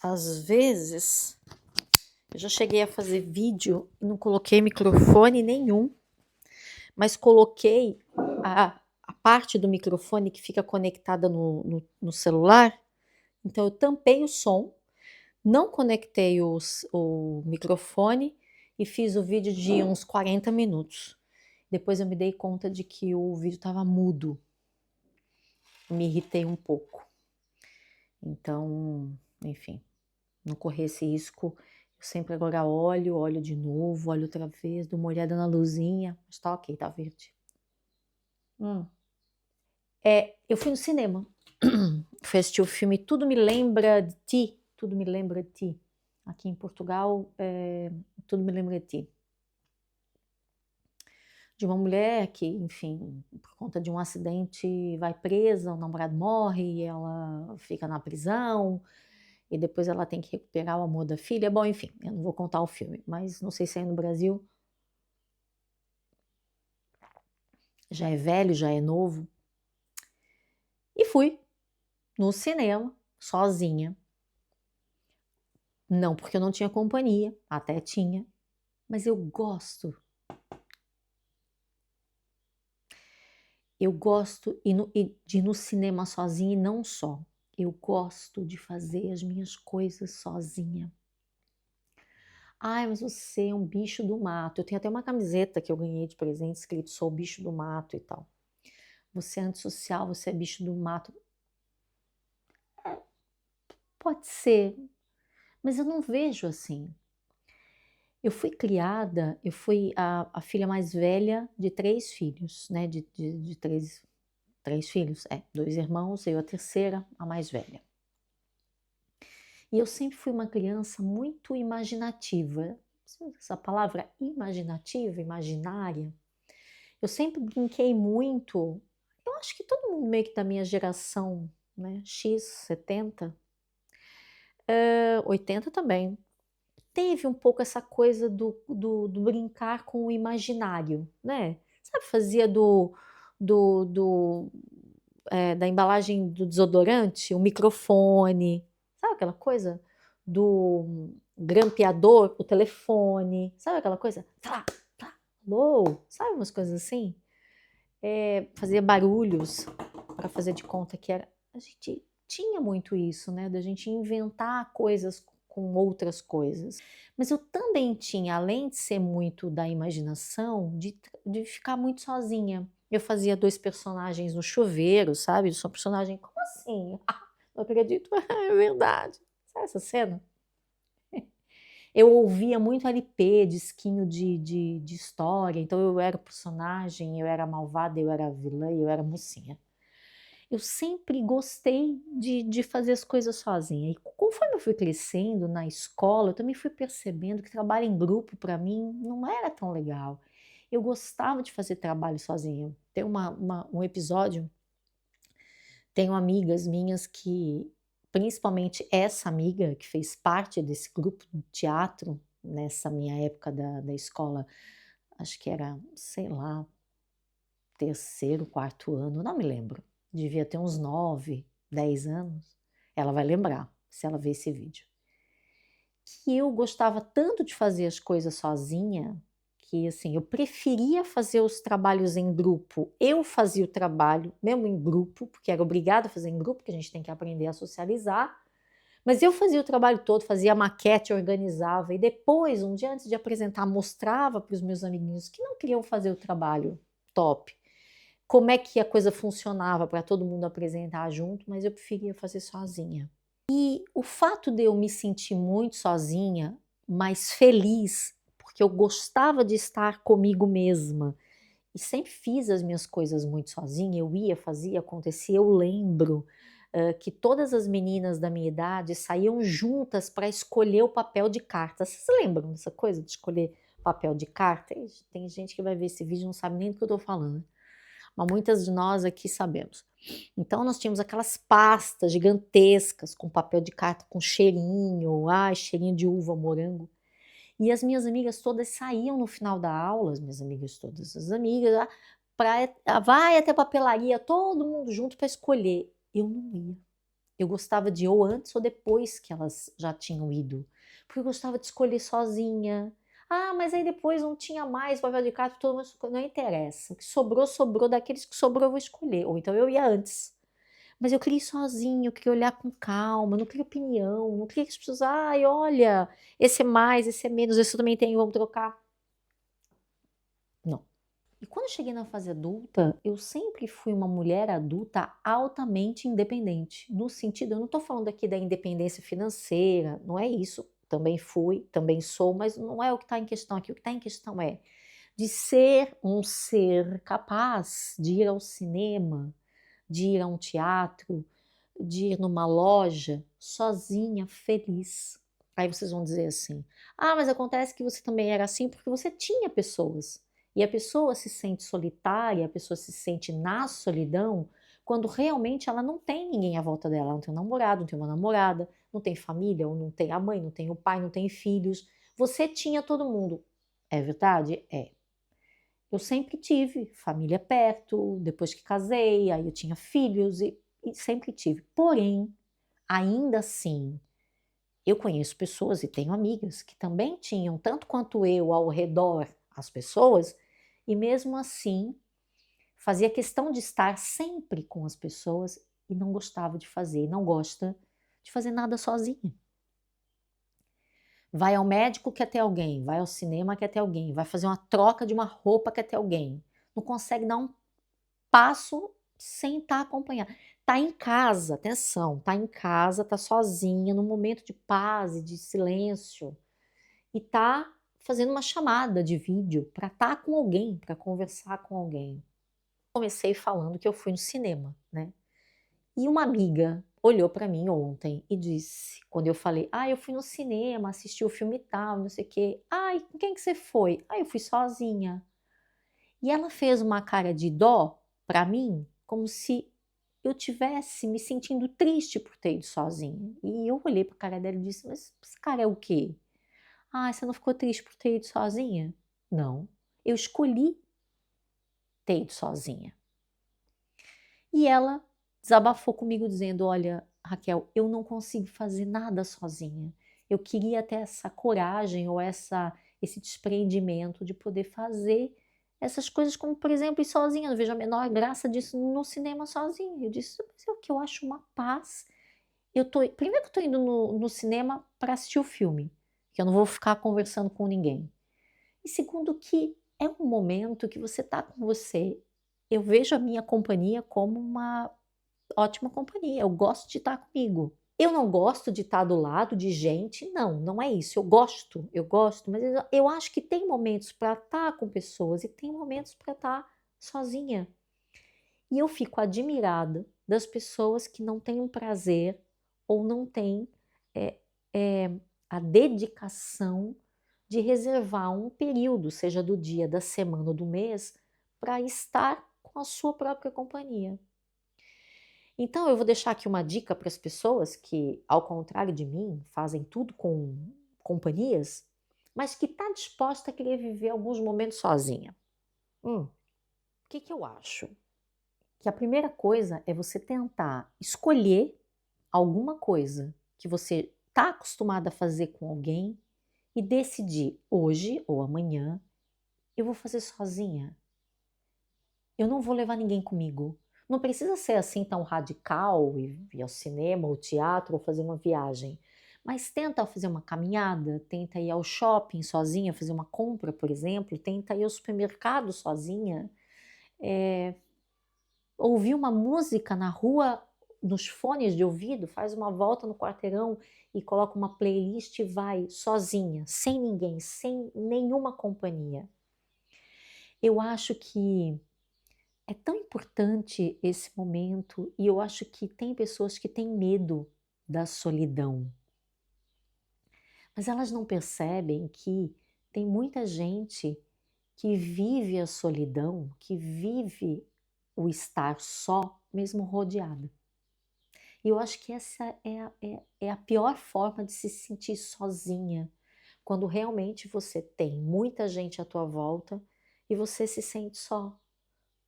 Às vezes, eu já cheguei a fazer vídeo e não coloquei microfone nenhum, mas coloquei a parte do microfone que fica conectada no celular. Então, eu tampei o som, não conectei o microfone e fiz o vídeo de uns 40 minutos. Depois eu me dei conta de que o vídeo estava mudo. Me irritei um pouco. Então, enfim, não correr esse risco. Eu sempre agora olho de novo, olho outra vez, dou uma olhada na luzinha. Mas tá ok, tá verde. Eu fui no cinema. Fui assistir o filme Tudo Me Lembra de Ti. Tudo Me Lembra de Ti. Aqui em Portugal, Tudo Me Lembra de Ti. De uma mulher que, enfim, por conta de um acidente vai presa, o namorado morre e ela fica na prisão. E depois ela tem que recuperar o amor da filha. Bom, enfim, eu não vou contar o filme, mas não sei se aí no Brasil já é velho, já é novo. E fui no cinema, sozinha. Não porque eu não tinha companhia, até tinha, mas eu gosto. Eu gosto de ir no cinema sozinha e não só. Eu gosto de fazer as minhas coisas sozinha. Ai, mas você é um bicho do mato. Eu tenho até uma camiseta que eu ganhei de presente escrito sou o bicho do mato e tal. Você é antissocial, você é bicho do mato. Pode ser, mas eu não vejo assim. Eu fui criada, eu fui a filha mais velha de 3 filhos, né? De três filhos, 2 irmãos, eu a terceira, a mais velha. E eu sempre fui uma criança muito imaginativa. Essa palavra imaginativa, imaginária, eu sempre brinquei muito. Eu acho que todo mundo meio que da minha geração, né? X, 70, 80 também. Teve um pouco essa coisa do brincar com o imaginário, né? Sabe, fazia do, do, da embalagem do desodorante, o microfone, sabe aquela coisa? Do grampeador, o telefone, sabe aquela coisa? Tá, tá, alô, sabe umas coisas assim? Fazia barulhos para fazer de conta que era. A gente tinha muito isso, né? Da gente inventar coisas com outras coisas. Mas eu também tinha, além de ser muito da imaginação, de ficar muito sozinha. Eu fazia 2 personagens no chuveiro, sabe? Eu sou um personagem, como assim? Não acredito, é verdade. Sabe essa cena? Eu ouvia muito LP, disquinho de história, então eu era o personagem, eu era a malvada, eu era a vilã, eu era a mocinha. Eu sempre gostei de fazer as coisas sozinha. E conforme eu fui crescendo na escola, eu também fui percebendo que trabalho em grupo para mim não era tão legal. Eu gostava de fazer trabalho sozinha. Tem um episódio, tenho amigas minhas que, principalmente essa amiga que fez parte desse grupo de teatro, nessa minha época da escola, acho que era, sei lá, terceiro, quarto ano, não me lembro. Devia ter uns 9, 10 anos. Ela vai lembrar, se ela ver esse vídeo. Que eu gostava tanto de fazer as coisas sozinha, que assim, eu preferia fazer os trabalhos em grupo. Eu fazia o trabalho, mesmo em grupo, porque era obrigada a fazer em grupo, porque a gente tem que aprender a socializar. Mas eu fazia o trabalho todo, fazia a maquete, organizava, e depois, um dia antes de apresentar, mostrava para os meus amiguinhos que não queriam fazer o trabalho top, como é que a coisa funcionava para todo mundo apresentar junto, mas eu preferia fazer sozinha. E o fato de eu me sentir muito sozinha, mas feliz, porque eu gostava de estar comigo mesma, e sempre fiz as minhas coisas muito sozinha, eu ia, fazia, acontecia. Eu lembro que todas as meninas da minha idade saíam juntas para escolher o papel de carta. Vocês lembram dessa coisa de escolher papel de carta? Tem gente que vai ver esse vídeo e não sabe nem do que eu estou falando, mas muitas de nós aqui sabemos. Então nós tínhamos aquelas pastas gigantescas com papel de carta com cheirinho, cheirinho de uva, morango. E as minhas amigas todas saíam no final da aula, as minhas amigas todas, as amigas, vai até a papelaria, todo mundo junto para escolher. Eu não ia. Eu gostava de ir ou antes ou depois que elas já tinham ido, porque eu gostava de escolher sozinha. Ah, mas aí depois não tinha mais papel de carta, todo mundo, não interessa. O que sobrou, sobrou, daqueles que sobrou eu vou escolher. Ou então eu ia antes. Mas eu queria ir sozinha, eu queria olhar com calma, não queria opinião, não queria que as pessoas, ai, olha, esse é mais, esse é menos, esse eu também tenho, vamos trocar. Não. E quando eu cheguei na fase adulta, eu sempre fui uma mulher adulta altamente independente. No sentido, eu não estou falando aqui da independência financeira, não é isso. Também fui, também sou, mas não é o que está em questão aqui. O que está em questão é de ser um ser capaz de ir ao cinema, de ir a um teatro, de ir numa loja sozinha, feliz. Aí vocês vão dizer assim: ah, mas acontece que você também era assim porque você tinha pessoas. E a pessoa se sente solitária, a pessoa se sente na solidão quando realmente ela não tem ninguém à volta dela. Ela não tem um namorado, não tem uma namorada, não tem família, ou não tem a mãe, não tem o pai, não tem filhos. Você tinha todo mundo. É verdade? É. Eu sempre tive família perto, depois que casei, aí eu tinha filhos e sempre tive. Porém, ainda assim, eu conheço pessoas e tenho amigas que também tinham, tanto quanto eu, ao redor as pessoas, e mesmo assim fazia questão de estar sempre com as pessoas e não gostava de fazer, não gosta de fazer nada sozinha. Vai ao médico, quer ter alguém, vai ao cinema, quer ter alguém, vai fazer uma troca de uma roupa, quer ter alguém. Não consegue dar um passo sem estar acompanhada. Tá em casa, atenção, tá em casa, tá sozinha, num momento de paz e de silêncio, e tá fazendo uma chamada de vídeo para estar com alguém, para conversar com alguém. Comecei falando que eu fui no cinema, né? E uma amiga olhou para mim ontem e disse, quando eu falei, ah, eu fui no cinema, assisti o filme tal, não sei o quê. Ai, com quem que você foi? Ah, eu fui sozinha. E ela fez uma cara de dó para mim, como se eu tivesse me sentindo triste por ter ido sozinha. E eu olhei para a cara dela e disse: mas esse cara é o quê? Ah, você não ficou triste por ter ido sozinha? Não, eu escolhi ter ido sozinha. E ela desabafou comigo dizendo: olha, Raquel, eu não consigo fazer nada sozinha. Eu queria ter essa coragem ou esse desprendimento de poder fazer essas coisas, como por exemplo ir sozinha. Eu não vejo a menor graça disso no cinema sozinha. Eu disse: mas é o que eu acho uma paz. Primeiro que eu tô indo no cinema para assistir o filme, que eu não vou ficar conversando com ninguém. E segundo que é um momento que você tá com você. Eu vejo a minha companhia como uma ótima companhia, eu gosto de estar comigo. Eu não gosto de estar do lado de gente, não, não é isso. Eu gosto, mas eu acho que tem momentos para estar com pessoas e tem momentos para estar sozinha. E eu fico admirada das pessoas que não têm um prazer ou não têm é, é, a dedicação de reservar um período, seja do dia, da semana ou do mês, para estar com a sua própria companhia. Então, eu vou deixar aqui uma dica para as pessoas que, ao contrário de mim, fazem tudo com companhias, mas que está disposta a querer viver alguns momentos sozinha. O que eu acho? Que a primeira coisa é você tentar escolher alguma coisa que você está acostumada a fazer com alguém e decidir hoje ou amanhã eu vou fazer sozinha. Eu não vou levar ninguém comigo. Não precisa ser assim tão radical e ir ao cinema ou teatro ou fazer uma viagem. Mas tenta fazer uma caminhada, tenta ir ao shopping sozinha, fazer uma compra, por exemplo, tenta ir ao supermercado sozinha, ouvir uma música na rua, nos fones de ouvido, faz uma volta no quarteirão e coloca uma playlist e vai sozinha, sem ninguém, sem nenhuma companhia. Eu acho que é tão importante esse momento e eu acho que tem pessoas que têm medo da solidão, mas elas não percebem que tem muita gente que vive a solidão, que vive o estar só, mesmo rodeada. E eu acho que essa é a pior forma de se sentir sozinha, quando realmente você tem muita gente à tua volta e você se sente só.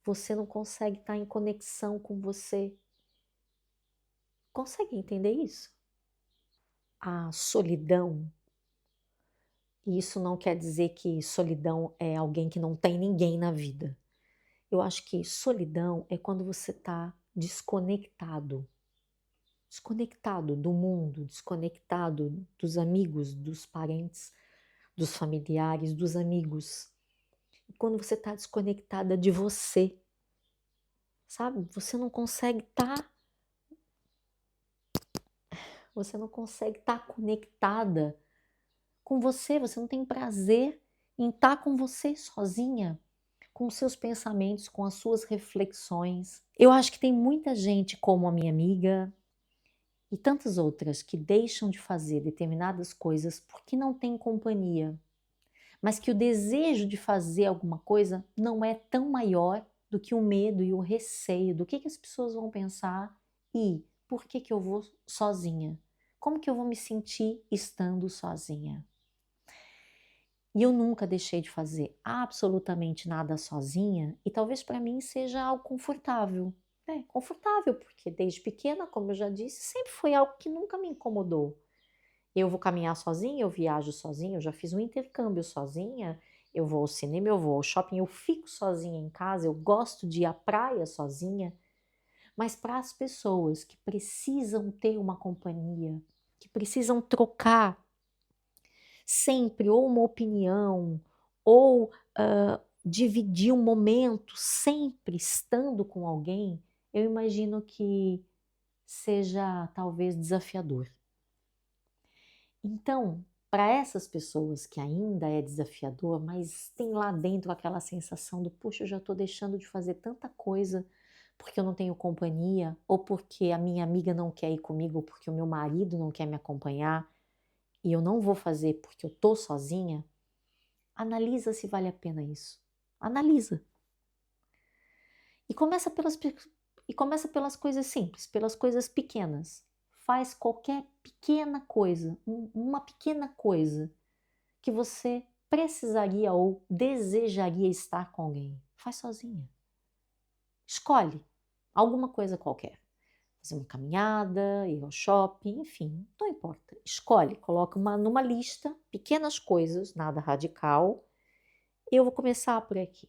Você não consegue estar em conexão com você. Consegue entender isso? A solidão, e isso não quer dizer que solidão é alguém que não tem ninguém na vida. Eu acho que solidão é quando você está desconectado, desconectado do mundo, desconectado dos amigos, dos parentes, dos familiares, dos amigos. E quando você está desconectada de você, sabe? Você não consegue estar conectada com você, você não tem prazer em estar com você sozinha, com os seus pensamentos, com as suas reflexões. Eu acho que tem muita gente como a minha amiga e tantas outras que deixam de fazer determinadas coisas porque não têm companhia, mas que o desejo de fazer alguma coisa não é tão maior do que o medo e o receio do que as pessoas vão pensar e por que eu vou sozinha? Como que eu vou me sentir estando sozinha? E eu nunca deixei de fazer absolutamente nada sozinha, e talvez para mim seja algo confortável. É, confortável, porque desde pequena, como eu já disse, sempre foi algo que nunca me incomodou. Eu vou caminhar sozinha, eu viajo sozinha, eu já fiz um intercâmbio sozinha, eu vou ao cinema, eu vou ao shopping, eu fico sozinha em casa, eu gosto de ir à praia sozinha. Mas para as pessoas que precisam ter uma companhia, que precisam trocar sempre ou uma opinião, ou dividir um momento, sempre estando com alguém, eu imagino que seja talvez desafiador. Então, para essas pessoas que ainda é desafiador, mas tem lá dentro aquela sensação do, puxa, eu já estou deixando de fazer tanta coisa porque eu não tenho companhia, ou porque a minha amiga não quer ir comigo, ou porque o meu marido não quer me acompanhar, e eu não vou fazer porque eu estou sozinha, analisa se vale a pena isso. Analisa. E começa pelas coisas simples, pelas coisas pequenas. Faz qualquer pequena coisa, uma pequena coisa que você precisaria ou desejaria estar com alguém. Faz sozinha. Escolhe alguma coisa qualquer. Fazer uma caminhada, ir ao shopping, enfim, não importa. Escolhe, coloca numa lista, pequenas coisas, nada radical. Eu vou começar por aqui.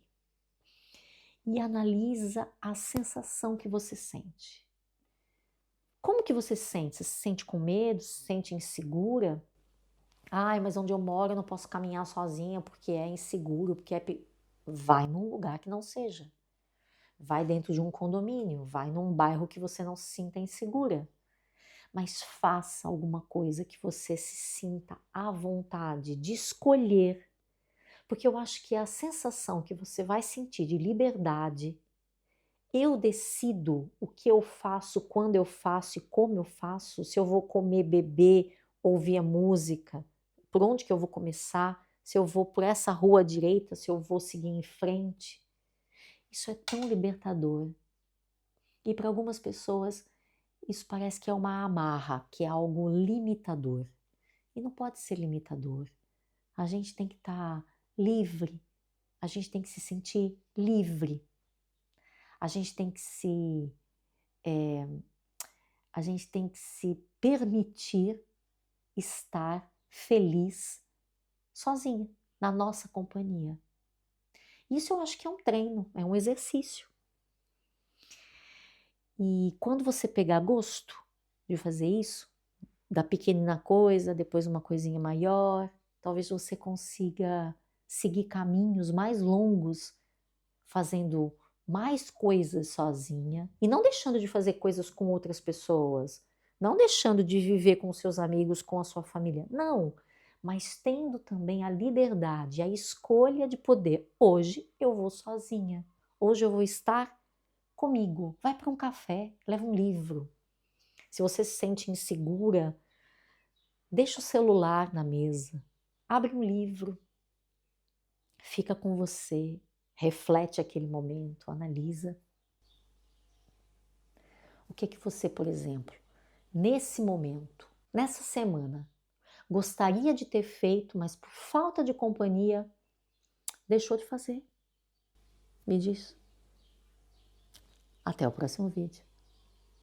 E analisa a sensação que você sente. Como que você se sente? Você se sente com medo? Se sente insegura? Ai, mas onde eu moro eu não posso caminhar sozinha porque é inseguro, porque é... Vai num lugar que não seja. Vai dentro de um condomínio, vai num bairro que você não se sinta insegura. Mas faça alguma coisa que você se sinta à vontade de escolher, porque eu acho que a sensação que você vai sentir de liberdade, eu decido o que eu faço, quando eu faço e como eu faço, se eu vou comer, beber, ouvir a música, por onde que eu vou começar, se eu vou por essa rua à direita, se eu vou seguir em frente. Isso é tão libertador. E para algumas pessoas, isso parece que é uma amarra, que é algo limitador. E não pode ser limitador. A gente tem que estar livre, a gente tem que se sentir livre, a gente tem que a gente tem que se permitir estar feliz sozinha, na nossa companhia. Isso eu acho que é um treino, é um exercício. E quando você pegar gosto de fazer isso, da pequenina coisa, depois uma coisinha maior, talvez você consiga seguir caminhos mais longos, fazendo mais coisas sozinha e não deixando de fazer coisas com outras pessoas, não deixando de viver com seus amigos, com a sua família, não, mas tendo também a liberdade, a escolha de poder, hoje eu vou sozinha, hoje eu vou estar comigo, vai para um café, leva um livro. Se você se sente insegura, deixa o celular na mesa, abre um livro, fica com você, reflete aquele momento, analisa. O que você, por exemplo, nesse momento, nessa semana, gostaria de ter feito, mas por falta de companhia, deixou de fazer? Me diz. Até o próximo vídeo.